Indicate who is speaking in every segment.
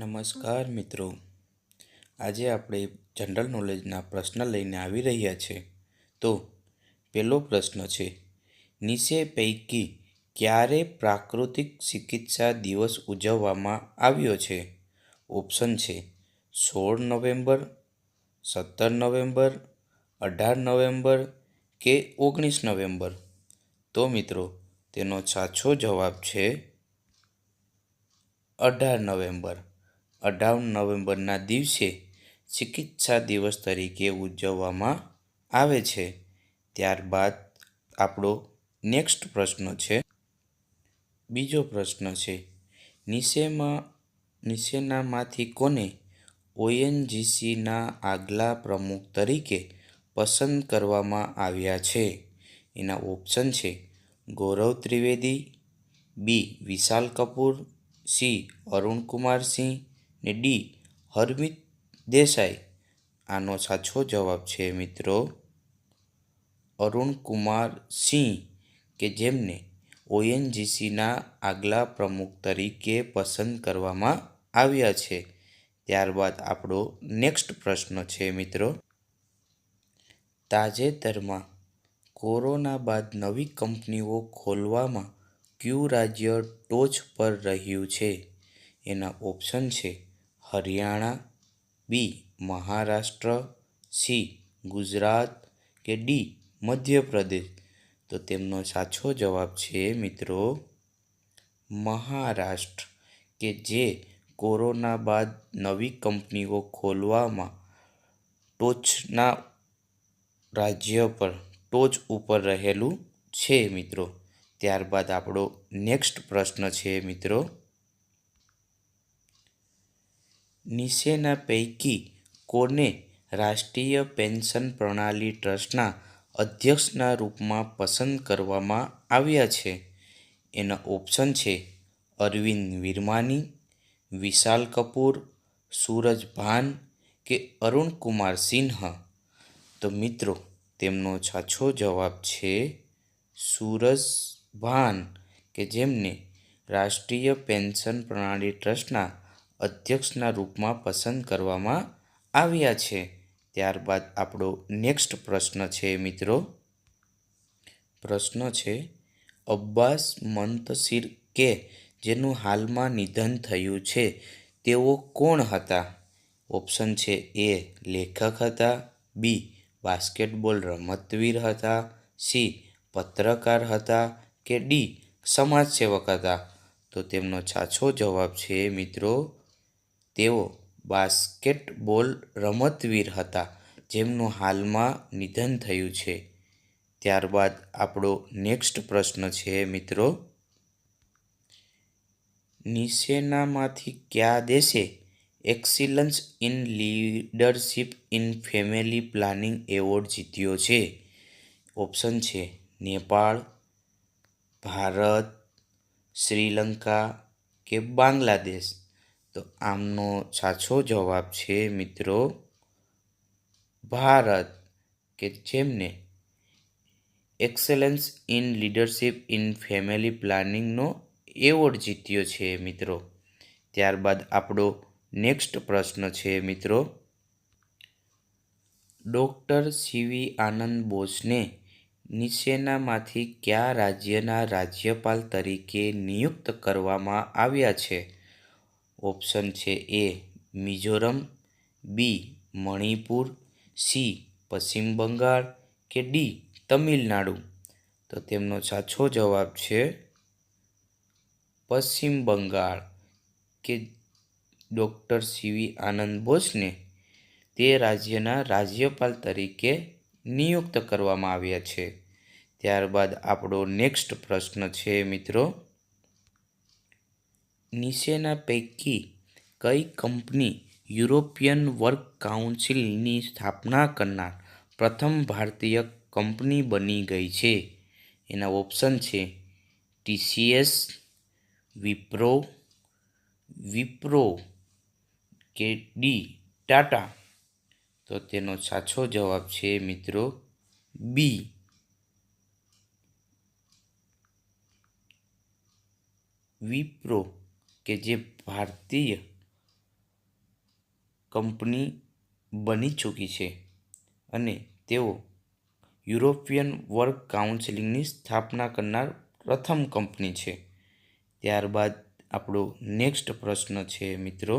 Speaker 1: નમસ્કાર મિત્રો, આજે આપણે જનરલ નોલેજના પ્રશ્ન લઈને આવી રહ્યા છે. તો પહેલો પ્રશ્ન છે, નીચે પૈકી ક્યારે પ્રાકૃતિક ચિકિત્સા દિવસ ઉજવવામાં આવ્યો છે? ઓપ્શન છે 16 નવેમ્બર, 17 નવેમ્બર, 18 નવેમ્બર કે 19 નવેમ્બર. તો મિત્રો તેનો સાચો જવાબ છે 18 નવેમ્બર. 18 નવેમ્બરના દિવસે ચિકિત્સા દિવસ તરીકે ઉજવવામાં આવે છે. ત્યારબાદ આપણો નેક્સ્ટ પ્રશ્ન છે. બીજો પ્રશ્ન છે, નીચેનામાંથી કોને ઓએનજીસીના આગલા પ્રમુખ તરીકે પસંદ કરવામાં આવ્યા છે? એના ઓપ્શન છે ગૌરવ ત્રિવેદી, બી વિશાલ કપૂર, સી અરુણ કુમાર સિંહ ને ડી હરમિત દેસાઈ. આનો સાચો જવાબ છે મિત્રો અરુણ કુમાર સિંહ, કે જેમને ઓએનજીસીના આગલા પ્રમુખ તરીકે પસંદ કરવામાં આવ્યા છે. ત્યારબાદ આપણો નેક્સ્ટ પ્રશ્ન છે મિત્રો, તાજેતરમાં કોરોના બાદ નવી કંપનીઓ ખોલવામાં કયું રાજ્ય ટોચ પર રહ્યું છે? એના ઓપ્શન છે હરિયાણા, બી મહારાષ્ટ્ર, સી ગુજરાત કે ડી મધ્યપ્રદેશ. તો તેમનો સાચો જવાબ છે મિત્રો મહારાષ્ટ્ર, કે જે કોરોના બાદ નવી કંપનીઓ ખોલવામાં ટોચના રાજ્ય પર ટોચ ઉપર રહેલું છે મિત્રો. ત્યારબાદ આપણો નેક્સ્ટ પ્રશ્ન છે મિત્રો, નીચેના પૈકી કોને રાષ્ટ્રીય પેન્શન પ્રણાલી ટ્રસ્ટના અધ્યક્ષના રૂપમાં પસંદ કરવામાં આવ્યા છે? એના ઓપ્શન છે અરવિંદ વિરમાની, વિશાલ કપૂર, સૂરજ ભાન કે અરુણ કુમાર સિન્હ. તો મિત્રો તેમનો સાચો જવાબ છે સૂરજ ભાન, કે જેમને રાષ્ટ્રીય પેન્શન પ્રણાલી ટ્રસ્ટના અધ્યક્ષના રૂપમાં પસંદ કરવામાં આવ્યા છે. ત્યારબાદ આપણો નેક્સ્ટ પ્રશ્ન છે મિત્રો, પ્રશ્ન છે અબ્બાસ મંતશીર, કે જેનું હાલમાં નિધન થયું છે, તેઓ કોણ હતા? ઓપ્શન છે એ લેખક હતા, બી બાસ્કેટબોલ રમતવીર હતા, સી પત્રકાર હતા કે ડી સમાજસેવક હતા. તો તેમનો સાચો જવાબ છે મિત્રો તેઓ બાસ્કેટબોલ રમતવીર હતા, જેમનું હાલમાં નિધન થયું છે. ત્યારબાદ આપણો નેક્સ્ટ પ્રશ્ન છે મિત્રો, નીચેનામાંથી કયા દેશે excellence in leadership in family planning award જીત્યો છે? ઓપ્શન છે નેપાળ, ભારત, શ્રીલંકા કે બાંગ્લાદેશ. તો આમનો સાચો જવાબ છે મિત્રો ભારત, કે જેમને excellence in leadership in family પ્લાનિંગનો એવોર્ડ જીત્યો છે મિત્રો. ત્યારબાદ આપણો નેક્સ્ટ પ્રશ્ન છે મિત્રો, ડૉક્ટર સીવી આનંદ બોઝને નીચેનામાંથી કયા રાજ્યના રાજ્યપાલ તરીકે નિયુક્ત કરવામાં આવ્યા છે? ઓપ્શન છે એ મિઝોરમ, બી મણિપુર, સી પશ્ચિમ બંગાળ કે ડી તમિલનાડુ. તો તેમનો સાચો જવાબ છે પશ્ચિમ બંગાળ, કે ડૉક્ટર સીવી આનંદ બોઝને તે રાજ્યના રાજ્યપાલ તરીકે નિયુક્ત કરવામાં આવ્યા છે. ત્યારબાદ આપણો નેક્સ્ટ પ્રશ્ન છે મિત્રો, નીચેના પૈકી કઈ કંપની યુરોપિયન વર્ક કાઉન્સિલની સ્થાપના કરનાર પ્રથમ ભારતીય કંપની બની ગઈ છે? એના ઓપ્શન છે ટીસીએસ, વિપ્રો કે ડી ટાટા. તો તેનો સાચો જવાબ છે મિત્રો બી વિપ્રો, કે જે ભારતીય કંપની બની ચૂકી છે અને તેઓ યુરોપિયન વર્ક કાઉન્સિલની સ્થાપના કરનાર પ્રથમ કંપની છે. ત્યારબાદ આપણો નેક્સ્ટ પ્રશ્ન છે મિત્રો,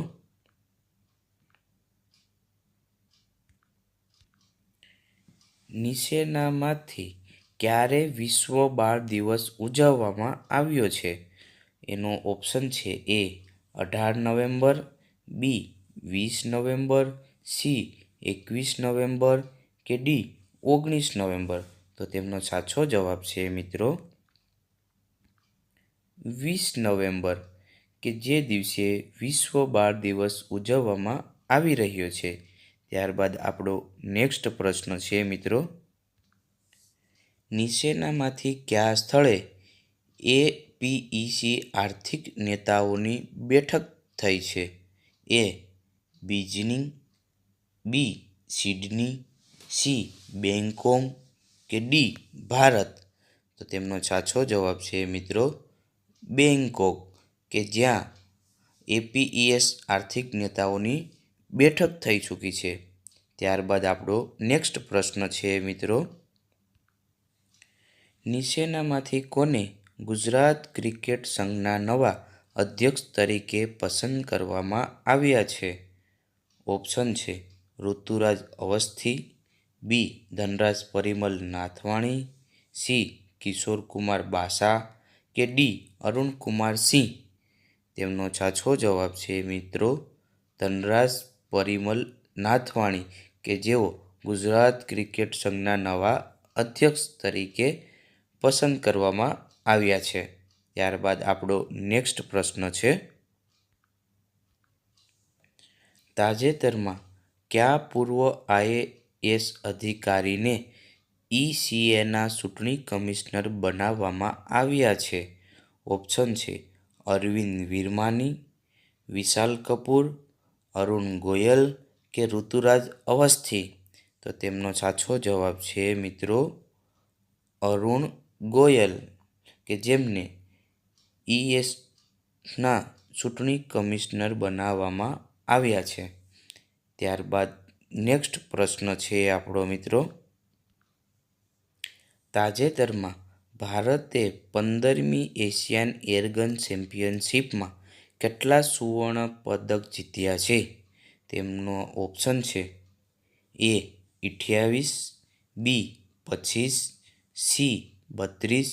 Speaker 1: નીચેનામાંથી ક્યારે વિશ્વ બાળ દિવસ ઉજવવામાં આવ્યો છે? એનો ઓપ્શન છે એ 18 નવેમ્બર, બી 20 નવેમ્બર, સી 21 નવેમ્બર કે ડી 19 નવેમ્બર. તો તેમનો સાચો જવાબ છે મિત્રો 20 નવેમ્બર, કે જે દિવસે વિશ્વ બાળ દિવસ ઉજવવામાં આવી રહ્યો છે. ત્યારબાદ આપણો નેક્સ્ટ પ્રશ્ન છે મિત્રો, નીચેનામાંથી કયા સ્થળે એપીઈસી આર્થિક નેતાઓની બેઠક થઈ છે? એ બીજિંગ, બી સિડની, સી બેંકોક કે ડી ભારત. તો તેમનો સાચો જવાબ છે મિત્રો બેંકોક, કે જ્યાં એપીઈએસ આર્થિક નેતાઓની બેઠક થઈ ચૂકી છે. ત્યારબાદ આપણો નેક્સ્ટ પ્રશ્ન છે મિત્રો, નીચેનામાંથી કોને ગુજરાત ક્રિકેટ સંઘના નવા અધ્યક્ષ તરીકે પસંદ કરવામાં આવ્યા છે? ઓપ્શન છે ઋતુરાજ અવસ્થી, બી ધનરાજ પરિમલ નાથવાણી, સી કિશોરકુમાર બાસા કે ડી અરુણકુમાર સિંહ. તેમનો સાચો જવાબ છે મિત્રો ધનરાજ પરિમલ નાથવાણી, કે જેઓ ગુજરાત ક્રિકેટ સંઘના નવા અધ્યક્ષ તરીકે પસંદ કરવામાં આવ્યા છે. ત્યારબાદ આપણો નેક્સ્ટ પ્રશ્ન છે, તાજેતરમાં કયા પૂર્વ આઈએએસ અધિકારીને ઈસીએના ચૂંટણી કમિશનર બનાવવામાં આવ્યા છે? ઓપ્શન છે અરવિંદ વિરમાની, વિશાલ કપૂર, અરુણ ગોયલ કે ઋતુરાજ અવસ્થી. તો તેમનો સાચો જવાબ છે મિત્રો અરુણ ગોયલ, કે જેમને ઈએસના ચૂંટણી કમિશનર બનાવવામાં આવ્યા છે. ત્યારબાદ નેક્સ્ટ પ્રશ્ન છે આપણો મિત્રો, તાજેતરમાં ભારતે 15મી એશિયન એરગન ચેમ્પિયનશિપમાં કેટલા સુવર્ણ પદક જીત્યા છે? તેમનો ઓપ્શન છે એ 28, બી 25, સી 32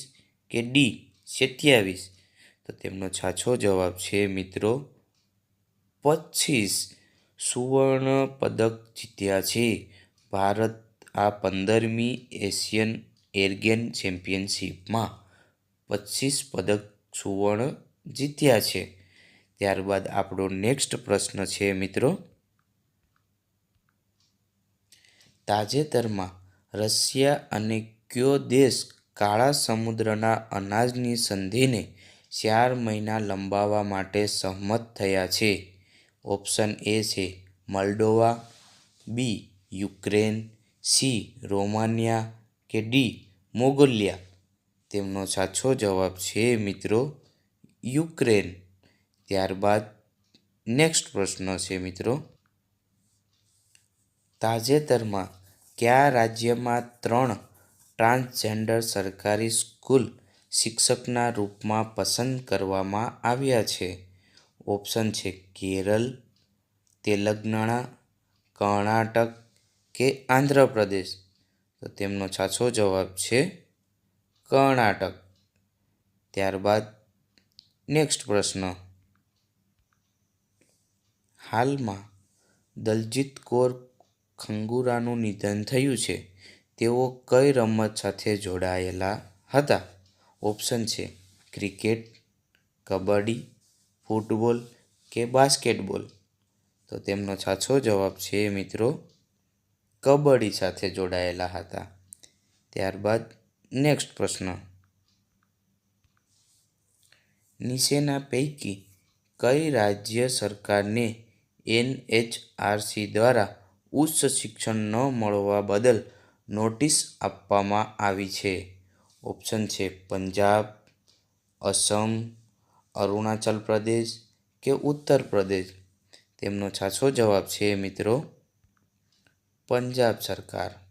Speaker 1: કે ડી 27. તો તેમનો સાચો જવાબ છે મિત્રો 25 સુવર્ણ પદક જીત્યા છે. ભારત આ 15મી એશિયન એરગન ચેમ્પિયનશિપમાં 25 પદક સુવર્ણ જીત્યા છે. ત્યારબાદ આપણો નેક્સ્ટ પ્રશ્ન છે મિત્રો, તાજેતરમાં રશિયા અને કયો દેશ કાળા સમુદ્રના અનાજની સંધિને 4 મહિના લંબાવવા માટે સહમત થયા છે? ઓપ્શન એ છે મોલ્ડોવા, બી યુક્રેન, સી રોમાનિયા કે ડી મોંગોલિયા. તેમનો સાચો જવાબ છે મિત્રો યુક્રેન. ત્યારબાદ નેક્સ્ટ પ્રશ્ન છે મિત્રો, તાજેતરમાં કયા રાજ્યમાં 3 ટ્રાન્સજેન્ડર સરકારી સ્કૂલ શિક્ષકના રૂપમાં પસંદ કરવામાં આવ્યા છે? ઓપ્શન છે કેરળ, તેલંગાણા, કર્ણાટક કે આંધ્રપ્રદેશ. તો તેમનો સાચો જવાબ છે કર્ણાટક. ત્યારબાદ નેક્સ્ટ પ્રશ્ન, હાલમાં દલજીત કૌર ખંગુરાનું નિધન થયું છે. તેઓ કઈ રમત સાથે જોડાયેલા હતા? ઓપ્શન છે ક્રિકેટ, કબડ્ડી, ફૂટબોલ કે બાસ્કેટબોલ. તો તેમનો સાચો જવાબ છે મિત્રો કબડ્ડી સાથે જોડાયેલા હતા. ત્યારબાદ નેક્સ્ટ પ્રશ્ન, નીચેના પૈકી કઈ રાજ્ય સરકારને એનએચઆરસી દ્વારા ઉચ્ચ શિક્ષણ ન મળવા બદલ નોટિસ આપવામાં આવી છે? ઓપ્શન છે પંજાબ, અસમ, અરુણાચલ પ્રદેશ કે ઉત્તર પ્રદેશ. તેમનો સાચો જવાબ છે મિત્રો પંજાબ સરકાર.